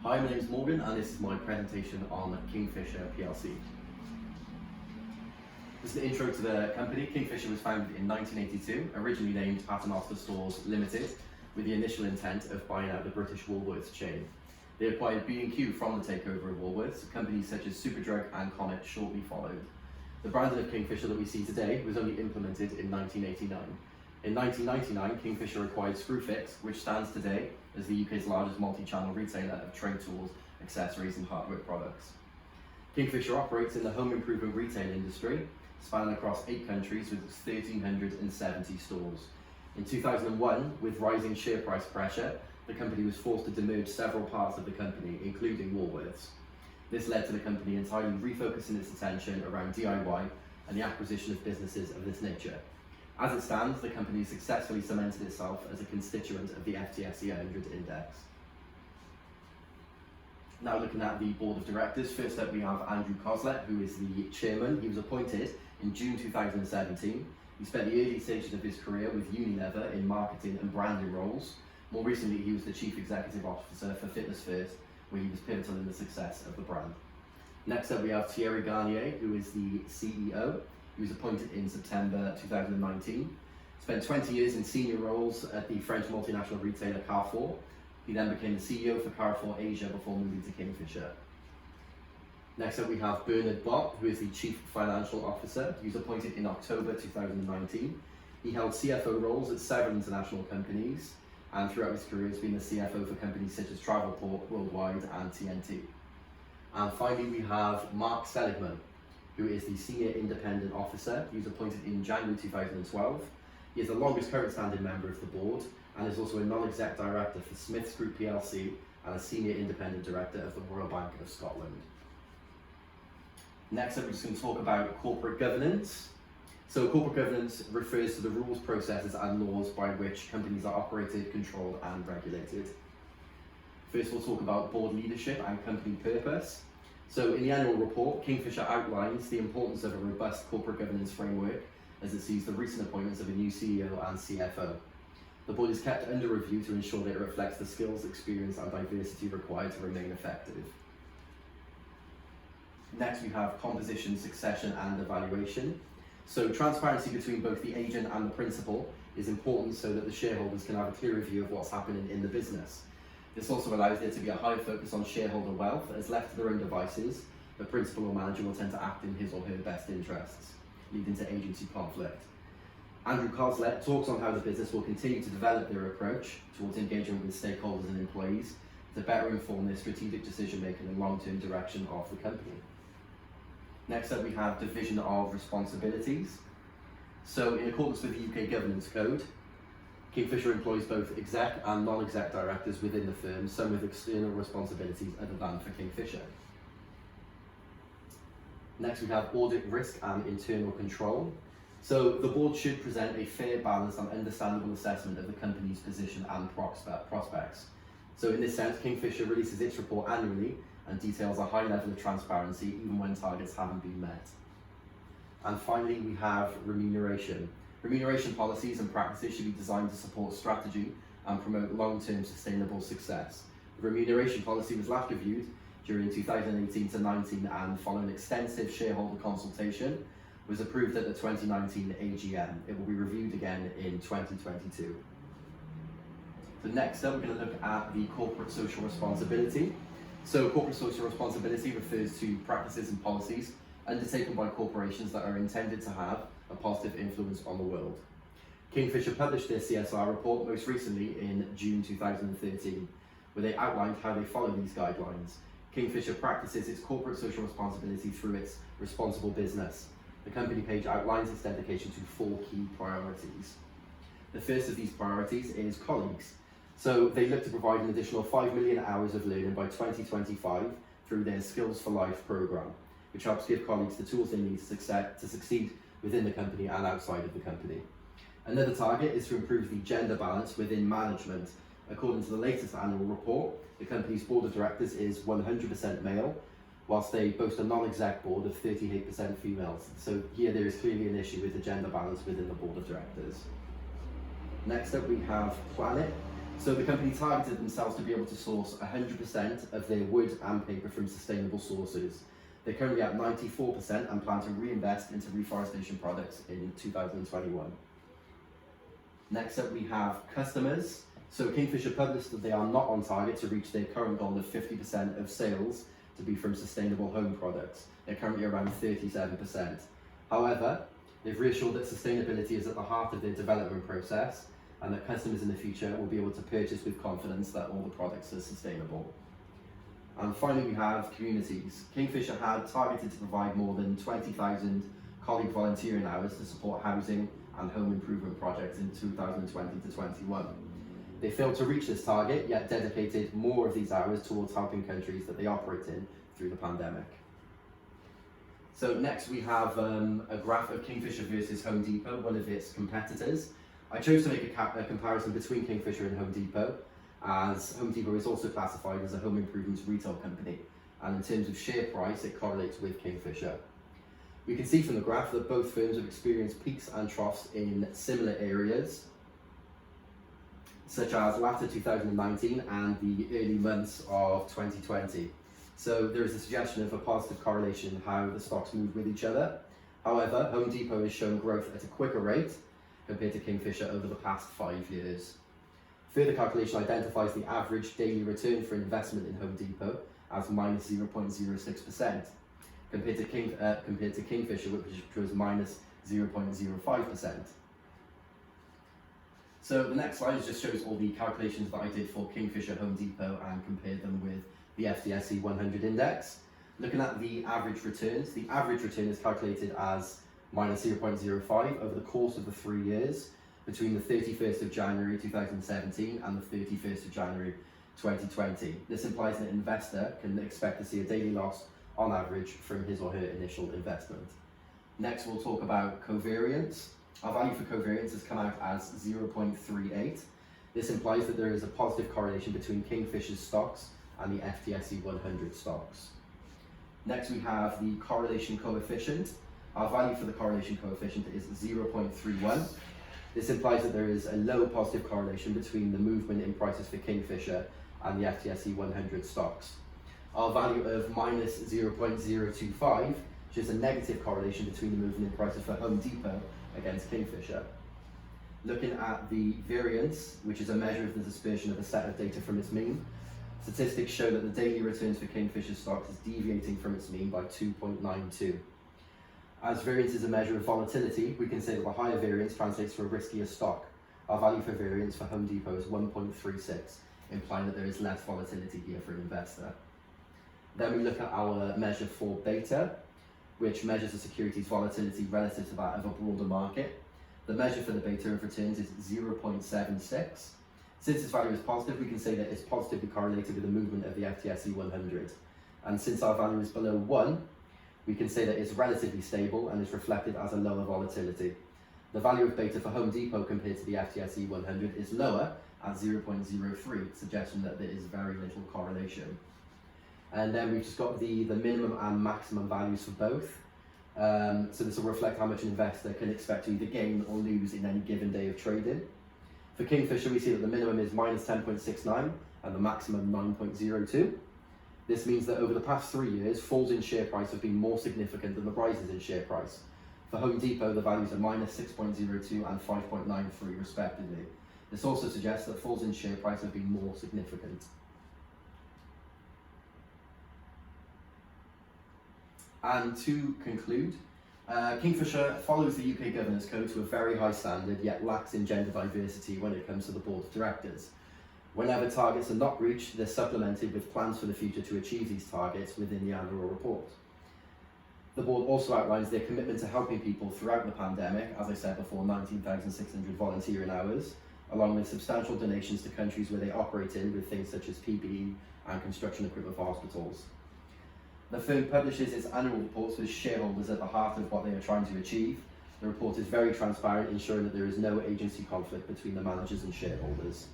Hi, my name is Morgan and this is my presentation on Kingfisher PLC. This is the intro to the company. Kingfisher was founded in 1982, originally named Paternoster Stores Limited, with the initial intent of buying out the British Woolworths chain. They acquired B&Q from the takeover of Woolworths. Companies such as Superdrug and Comet shortly followed. The branding of Kingfisher that we see today was only implemented in 1989. In 1999, Kingfisher acquired Screwfix, which stands today as the UK's largest multi-channel retailer of trade tools, accessories and hardware products. Kingfisher operates in the home improvement retail industry, spanning across 8 countries with 1,370 stores. In 2001, with rising share price pressure, the company was forced to demerge several parts of the company, including Woolworths. This led to the company entirely refocusing its attention around DIY and the acquisition of businesses of this nature. As it stands, the company successfully cemented itself as a constituent of the FTSE 100 index. Now looking at the board of directors, first up we have Andrew Coslet, who is the chairman. He was appointed in June 2017. He spent the early stages of his career with Unilever in marketing and branding roles. More recently, he was the chief executive officer for Fitness First, where he was pivotal in the success of the brand. Next up we have Thierry Garnier, who is the CEO. He was appointed in September 2019. Spent 20 years in senior roles at the French multinational retailer Carrefour. He then became the CEO for Carrefour Asia before moving to Kingfisher. Next up we have Bernard Bott, who is the Chief Financial Officer. He was appointed in October 2019. He held CFO roles at several international companies, and throughout his career has been the CFO for companies such as Travelport, Worldwide and TNT. And finally we have Mark Seligman, who is the Senior Independent Officer. He was appointed in January 2012. He is the longest current standing member of the board and is also a non-exec director for Smiths Group PLC and a Senior Independent Director of the Royal Bank of Scotland. Next up, we're just going to talk about corporate governance. So corporate governance refers to the rules, processes and laws by which companies are operated, controlled and regulated. First, we'll talk about board leadership and company purpose. So in the annual report, Kingfisher outlines the importance of a robust corporate governance framework as it sees the recent appointments of a new CEO and CFO. The board is kept under review to ensure that it reflects the skills, experience and diversity required to remain effective. Next we have composition, succession and evaluation. So transparency between both the agent and the principal is important so that the shareholders can have a clearer view of what's happening in the business. This also allows there to be a higher focus on shareholder wealth, as left to their own devices, the principal or manager will tend to act in his or her best interests, leading to agency conflict. Andrew Coslet talks on how the business will continue to develop their approach towards engagement with stakeholders and employees to better inform their strategic decision making and long-term direction of the company. Next up we have division of responsibilities. So in accordance with the UK Governance Code, Kingfisher employs both exec and non-exec directors within the firm, some with external responsibilities other than for Kingfisher. Next we have audit, risk and internal control. So the board should present a fair, balanced and understandable assessment of the company's position and prospects. So in this sense, Kingfisher releases its report annually and details a high level of transparency even when targets haven't been met. And finally we have remuneration. Remuneration policies and practices should be designed to support strategy and promote long-term sustainable success. The remuneration policy was last reviewed during 2018 to 19 and following extensive shareholder consultation was approved at the 2019 AGM. It will be reviewed again in 2022. So next up we're going to look at the corporate social responsibility. So corporate social responsibility refers to practices and policies undertaken by corporations that are intended to have a positive influence on the world. Kingfisher published their CSR report most recently in June 2013, where they outlined how they follow these guidelines. Kingfisher practices its corporate social responsibility through its responsible business. The company page outlines its dedication to 4 key priorities. The first of these priorities is colleagues. So they look to provide an additional 5 million hours of learning by 2025 through their Skills for Life programme, which helps give colleagues the tools they need to succeed within the company and outside of the company. Another target is to improve the gender balance within management. According to the latest annual report, the company's board of directors is 100% male, whilst they boast a non-exec board of 38% females. So here there is clearly an issue with the gender balance within the board of directors. Next up we have planet. So the company targeted themselves to be able to source 100% of their wood and paper from sustainable sources. They're currently at 94% and plan to reinvest into reforestation products in 2021. Next up we have customers. So Kingfisher published that they are not on target to reach their current goal of 50% of sales to be from sustainable home products. They're currently around 37%. However, they've reassured that sustainability is at the heart of their development process and that customers in the future will be able to purchase with confidence that all the products are sustainable. And finally we have communities. Kingfisher had targeted to provide more than 20,000 colleague volunteering hours to support housing and home improvement projects in 2020 to 21. They failed to reach this target, yet dedicated more of these hours towards helping countries that they operate in through the pandemic. So next we have a graph of Kingfisher versus Home Depot, one of its competitors. I chose to make a comparison between Kingfisher and Home Depot, as Home Depot is also classified as a home improvements retail company, and in terms of share price it correlates with Kingfisher. We can see from the graph that both firms have experienced peaks and troughs in similar areas, such as latter 2019 and the early months of 2020. So there is a suggestion of a positive correlation in how the stocks move with each other. However, Home Depot has shown growth at a quicker rate compared to Kingfisher over the past 5 years. Further calculation identifies the average daily return for investment in Home Depot as minus 0.06%, compared to Kingfisher, which was minus 0.05%. So the next slide just shows all the calculations that I did for Kingfisher, Home Depot, and compared them with the FTSE 100 index. Looking at the average returns, the average return is calculated as minus 0.05 over the course of the 3 years between the 31st of January 2017 and the 31st of January 2020. This implies that an investor can expect to see a daily loss on average from his or her initial investment. Next we'll talk about covariance. Our value for covariance has come out as 0.38. This implies that there is a positive correlation between Kingfisher's stocks and the FTSE 100 stocks. Next we have the correlation coefficient. Our value for the correlation coefficient is 0.31. This implies that there is a low positive correlation between the movement in prices for Kingfisher and the FTSE 100 stocks. Our value of minus 0.025 shows a negative correlation between the movement in prices for Home Depot against Kingfisher. Looking at the variance, which is a measure of the dispersion of a set of data from its mean, statistics show that the daily returns for Kingfisher stocks is deviating from its mean by 2.92. As variance is a measure of volatility, we can say that the higher variance translates to a riskier stock. Our value for variance for Home Depot is 1.36, implying that there is less volatility here for an investor. Then we look at our measure for beta, which measures a security's volatility relative to that of a broader market. The measure for the beta of returns is 0.76. Since its value is positive, we can say that it's positively correlated with the movement of the FTSE 100. And since our value is below 1, we can say that it's relatively stable and is reflected as a lower volatility. The value of beta for Home Depot compared to the FTSE 100 is lower at 0.03, suggesting that there is very little correlation. And then we've just got the minimum and maximum values for both. So this will reflect how much an investor can expect to either gain or lose in any given day of trading. For Kingfisher, we see that the minimum is minus 10.69 and the maximum 9.02. This means that over the past 3 years, falls in share price have been more significant than the rises in share price. For Home Depot, the values are minus 6.02 and 5.93 respectively. This also suggests that falls in share price have been more significant. And to conclude, Kingfisher follows the UK Governance Code to a very high standard, yet lacks in gender diversity when it comes to the board of directors. Whenever targets are not reached, they're supplemented with plans for the future to achieve these targets within the annual report. The board also outlines their commitment to helping people throughout the pandemic, as I said before, 19,600 volunteering hours, along with substantial donations to countries where they operate in with things such as PPE and construction equipment for hospitals. The firm publishes its annual reports with shareholders at the heart of what they are trying to achieve. The report is very transparent, ensuring that there is no agency conflict between the managers and shareholders.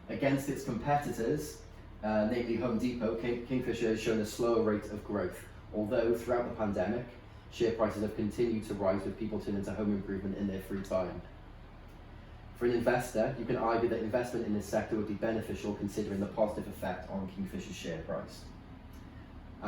Against its competitors, namely Home Depot, Kingfisher has shown a slower rate of growth, although throughout the pandemic, share prices have continued to rise with people turning to home improvement in their free time. For an investor, you can argue that investment in this sector would be beneficial considering the positive effect on Kingfisher's share price.